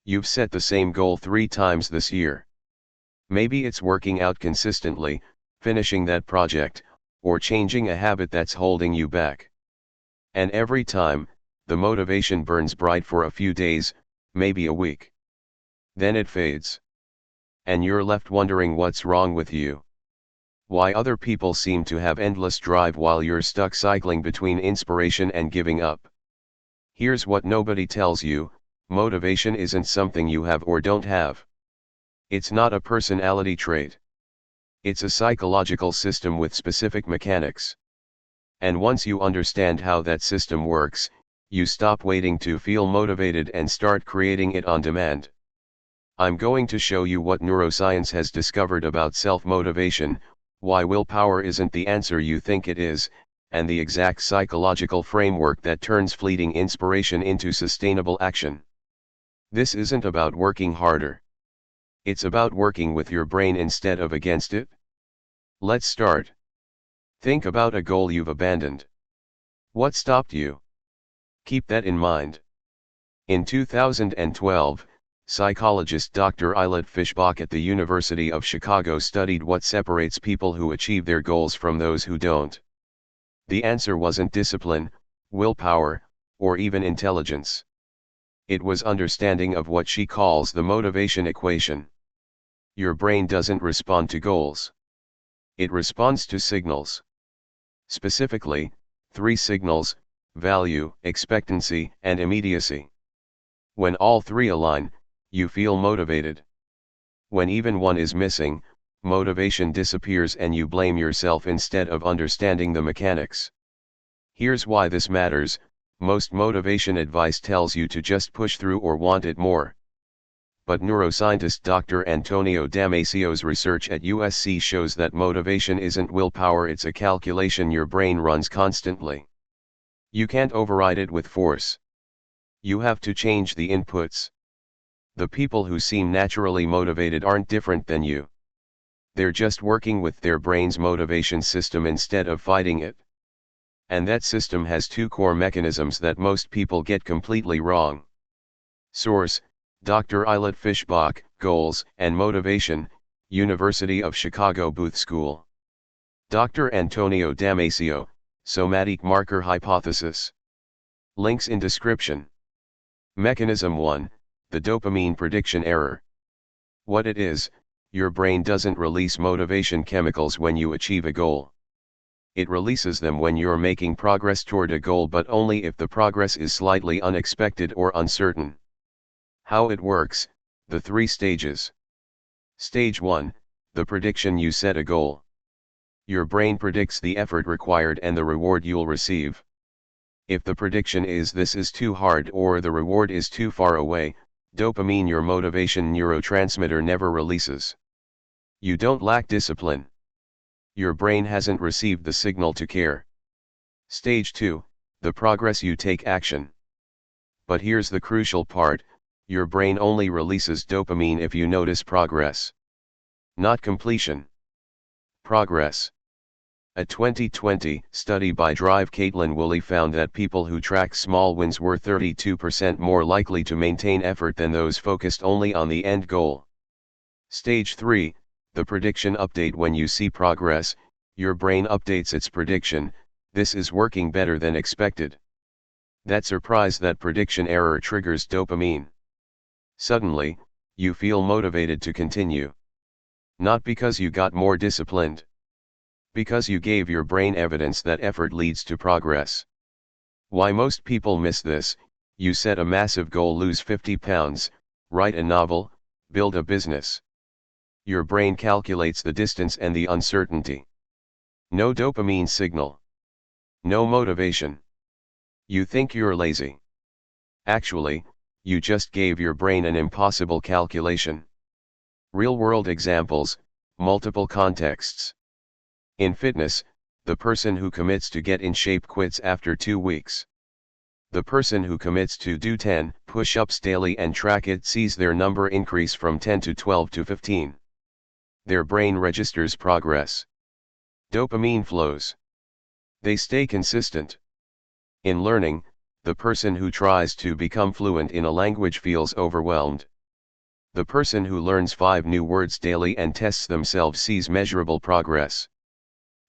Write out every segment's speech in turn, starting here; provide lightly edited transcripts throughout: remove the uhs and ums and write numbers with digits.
You've set the same goal 3 times this year. Maybe it's working out consistently, finishing that project, or changing a habit that's holding you back. And every time, the motivation burns bright for a few days, maybe a week. Then it fades. And you're left wondering what's wrong with you. Why other people seem to have endless drive while you're stuck cycling between inspiration and giving up. Here's what nobody tells you: motivation isn't something you have or don't have. It's not a personality trait. It's a psychological system with specific mechanics. And once you understand how that system works, you stop waiting to feel motivated and start creating it on demand. I'm going to show you what neuroscience has discovered about self-motivation, why willpower isn't the answer you think it is, and the exact psychological framework that turns fleeting inspiration into sustainable action. This isn't about working harder. It's about working with your brain instead of against it. Let's start. Think about a goal you've abandoned. What stopped you? Keep that in mind. In 2012, psychologist Dr. Eilert Fishbach at the University of Chicago studied what separates people who achieve their goals from those who don't. The answer wasn't discipline, willpower, or even intelligence. It was understanding of what she calls the motivation equation. Your brain doesn't respond to goals. It responds to signals. Specifically, 3 signals: value, expectancy, and immediacy. When all 3 align, you feel motivated. When even one is missing, motivation disappears and you blame yourself instead of understanding the mechanics. Here's why this matters: most motivation advice tells you to just push through or want it more. But neuroscientist Dr. Antonio Damasio's research at USC shows that motivation isn't willpower, it's a calculation your brain runs constantly. You can't override it with force. You have to change the inputs. The people who seem naturally motivated aren't different than you. They're just working with their brain's motivation system instead of fighting it. And that system has 2 core mechanisms that most people get completely wrong. Source: Dr. Eilert Fishbach, Goals and Motivation, University of Chicago Booth School. Dr. Antonio Damasio, Somatic Marker Hypothesis. Links in description. Mechanism 1, the dopamine prediction error. What it is: your brain doesn't release motivation chemicals when you achieve a goal. It releases them when you're making progress toward a goal, but only if the progress is slightly unexpected or uncertain. How it works: the 3 stages. Stage 1, the prediction: you set a goal. Your brain predicts the effort required and the reward you'll receive. If the prediction is "this is too hard" or "the reward is too far away," dopamine, your motivation neurotransmitter, never releases. You don't lack discipline. Your brain hasn't received the signal to care. Stage 2, the progress: you take action. But here's the crucial part: your brain only releases dopamine if you notice progress. Not completion. Progress. A 2020 study by Drive Caitlin Woolley found that people who track small wins were 32% more likely to maintain effort than those focused only on the end goal. Stage 3, the prediction update: when you see progress, your brain updates its prediction: this is working better than expected. That surprise, that prediction error, triggers dopamine. Suddenly, you feel motivated to continue. Not because you got more disciplined. Because you gave your brain evidence that effort leads to progress. Why most people miss this: you set a massive goal: lose 50 pounds, write a novel, build a business. Your brain calculates the distance and the uncertainty. No dopamine signal. No motivation. You think you're lazy. Actually, you just gave your brain an impossible calculation. Real-world examples, multiple contexts. In fitness, the person who commits to get in shape quits after 2 weeks. The person who commits to do 10 push-ups daily and track it sees their number increase from 10 to 12 to 15. Their brain registers progress. Dopamine flows. They stay consistent. In learning, the person who tries to become fluent in a language feels overwhelmed. The person who learns 5 new words daily and tests themselves sees measurable progress.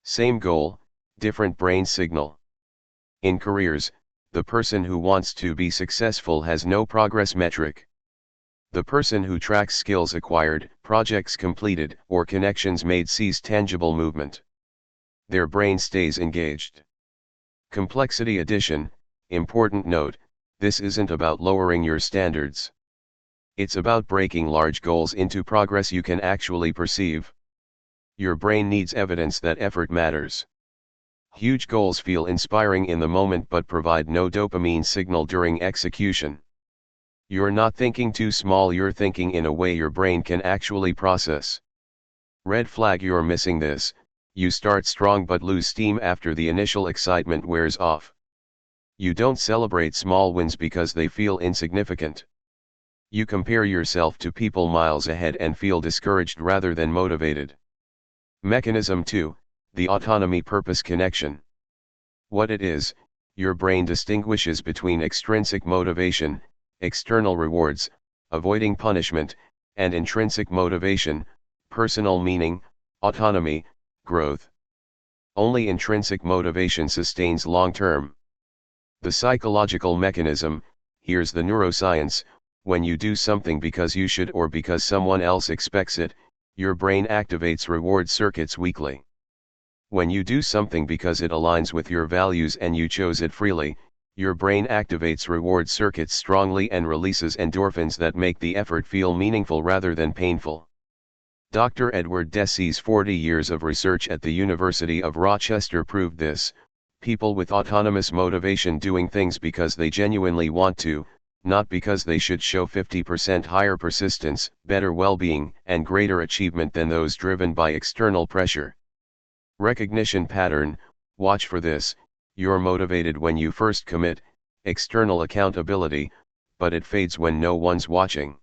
Same goal, different brain signal. In careers, the person who wants to be successful has no progress metric. The person who tracks skills acquired, projects completed, or connections made sees tangible movement. Their brain stays engaged. Complexity addition, important note, this isn't about lowering your standards. It's about breaking large goals into progress you can actually perceive. Your brain needs evidence that effort matters. Huge goals feel inspiring in the moment but provide no dopamine signal during execution. You're not thinking too small, you're thinking in a way your brain can actually process. Red flag, you're missing this. You start strong but lose steam after the initial excitement wears off. You don't celebrate small wins because they feel insignificant. You compare yourself to people miles ahead and feel discouraged rather than motivated. Mechanism 2, the autonomy purpose connection. What it is, your brain distinguishes between extrinsic motivation, external rewards, avoiding punishment, and intrinsic motivation, personal meaning, autonomy, growth. Only intrinsic motivation sustains long term. The psychological mechanism, here's the neuroscience: when you do something because you should or because someone else expects it, your brain activates reward circuits weakly. When you do something because it aligns with your values and you chose it freely, your brain activates reward circuits strongly and releases endorphins that make the effort feel meaningful rather than painful. Dr. Edward Deci's 40 years of research at the University of Rochester proved this. People with autonomous motivation doing things because they genuinely want to, not because they should, show 50% higher persistence, better well-being, and greater achievement than those driven by external pressure. Recognition pattern, watch for this: you're motivated when you first commit, external accountability, but it fades when no one's watching.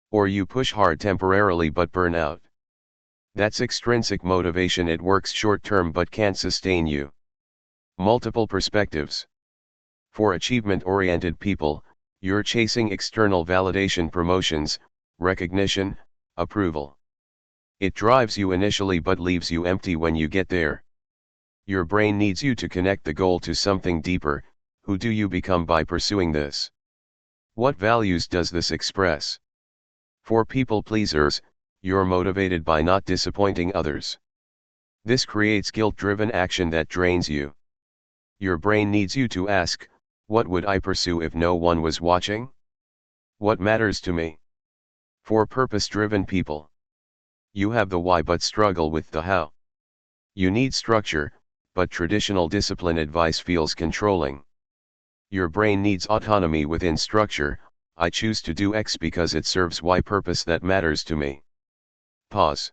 Or you push hard temporarily but burn out. That's extrinsic motivation, it works short-term but can't sustain you. Multiple perspectives. For achievement-oriented people, you're chasing external validation, promotions, recognition, approval. It drives you initially but leaves you empty when you get there. Your brain needs you to connect the goal to something deeper. Who do you become by pursuing this? What values does this express? For people pleasers, you're motivated by not disappointing others. This creates guilt-driven action that drains you. Your brain needs you to ask, what would I pursue if no one was watching? What matters to me? For purpose-driven people, you have the why but struggle with the how. You need structure, but traditional discipline advice feels controlling. Your brain needs autonomy within structure. I choose to do X because it serves Y purpose that matters to me. Pause.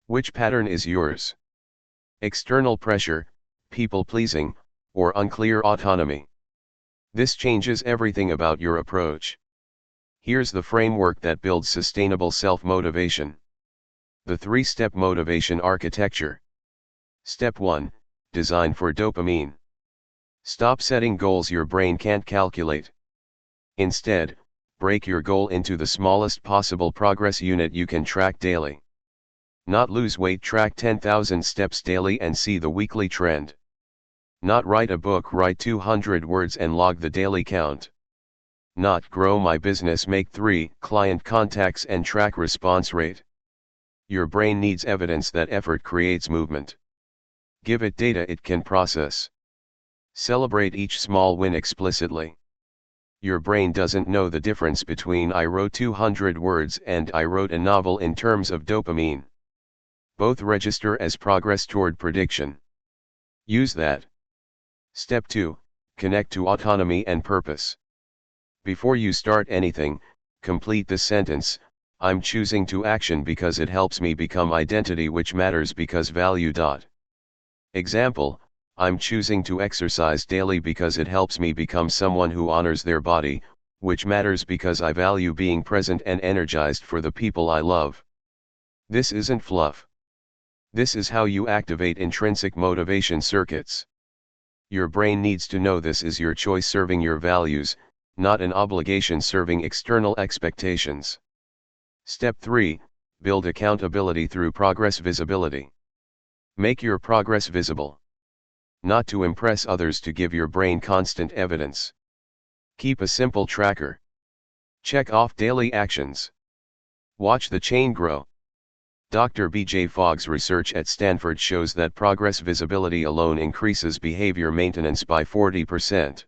Which pattern is yours? External pressure, people-pleasing, or unclear autonomy? This changes everything about your approach. Here's the framework that builds sustainable self-motivation. The 3-step motivation architecture. Step 1, design for dopamine. Stop setting goals your brain can't calculate. Instead, break your goal into the smallest possible progress unit you can track daily. Not lose weight, track 10,000 steps daily and see the weekly trend. Not write a book, write 200 words and log the daily count. Not grow my business, make 3 client contacts and track response rate. Your brain needs evidence that effort creates movement. Give it data it can process. Celebrate each small win explicitly. Your brain doesn't know the difference between I wrote 200 words and I wrote a novel in terms of dopamine. Both register as progress toward prediction. Use that. Step 2, connect to autonomy and purpose. Before you start anything, complete the sentence: I'm choosing to action because it helps me become identity, which matters because value. Example: I'm choosing to exercise daily because it helps me become someone who honors their body, which matters because I value being present and energized for the people I love. This isn't fluff. This is how you activate intrinsic motivation circuits. Your brain needs to know this is your choice serving your values, not an obligation serving external expectations. Step 3, build accountability through progress visibility. Make your progress visible. Not to impress others, to give your brain constant evidence. Keep a simple tracker. Check off daily actions. Watch the chain grow. Dr. B.J. Fogg's research at Stanford shows that progress visibility alone increases behavior maintenance by 40%.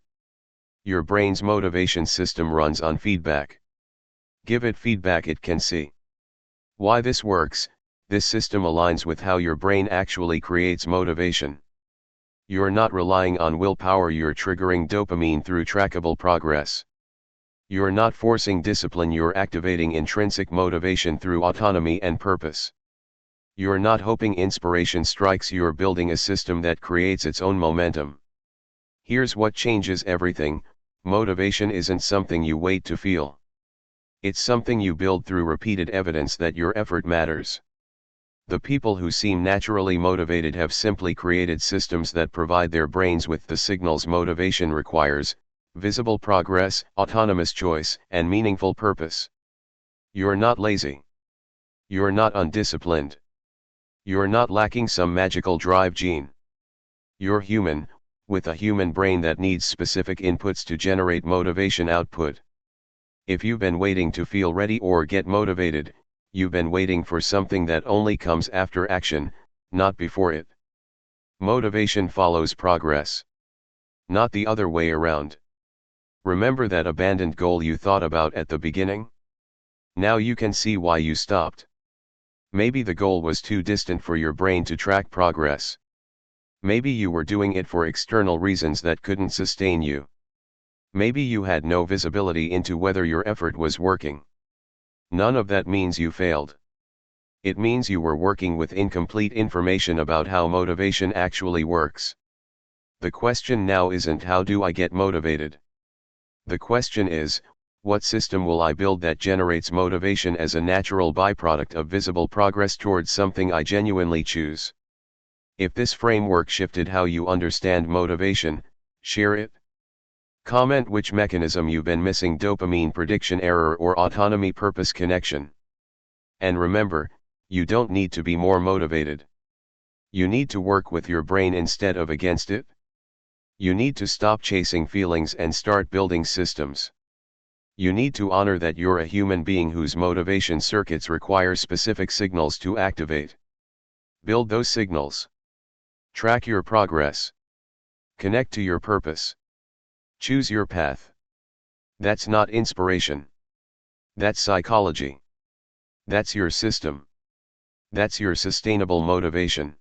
Your brain's motivation system runs on feedback. Give it feedback it can see. Why this works: this system aligns with how your brain actually creates motivation. You're not relying on willpower, you're triggering dopamine through trackable progress. You're not forcing discipline, you're activating intrinsic motivation through autonomy and purpose. You're not hoping inspiration strikes, you're building a system that creates its own momentum. Here's what changes everything: motivation isn't something you wait to feel. It's something you build through repeated evidence that your effort matters. The people who seem naturally motivated have simply created systems that provide their brains with the signals motivation requires: visible progress, autonomous choice, and meaningful purpose. You're not lazy. You're not undisciplined. You're not lacking some magical drive gene. You're human, with a human brain that needs specific inputs to generate motivation output. If you've been waiting to feel ready or get motivated, you've been waiting for something that only comes after action, not before it. Motivation follows progress, not the other way around. Remember that abandoned goal you thought about at the beginning? Now you can see why you stopped. Maybe the goal was too distant for your brain to track progress. Maybe you were doing it for external reasons that couldn't sustain you. Maybe you had no visibility into whether your effort was working. None of that means you failed. It means you were working with incomplete information about how motivation actually works. The question now isn't how do I get motivated? The question is, what system will I build that generates motivation as a natural byproduct of visible progress towards something I genuinely choose? If this framework shifted how you understand motivation, share it. Comment which mechanism you've been missing: dopamine prediction error or autonomy purpose connection. And remember, you don't need to be more motivated. You need to work with your brain instead of against it. You need to stop chasing feelings and start building systems. You need to honor that you're a human being whose motivation circuits require specific signals to activate. Build those signals. Track your progress. Connect to your purpose. Choose your path. That's not inspiration. That's psychology. That's your system. That's your sustainable motivation.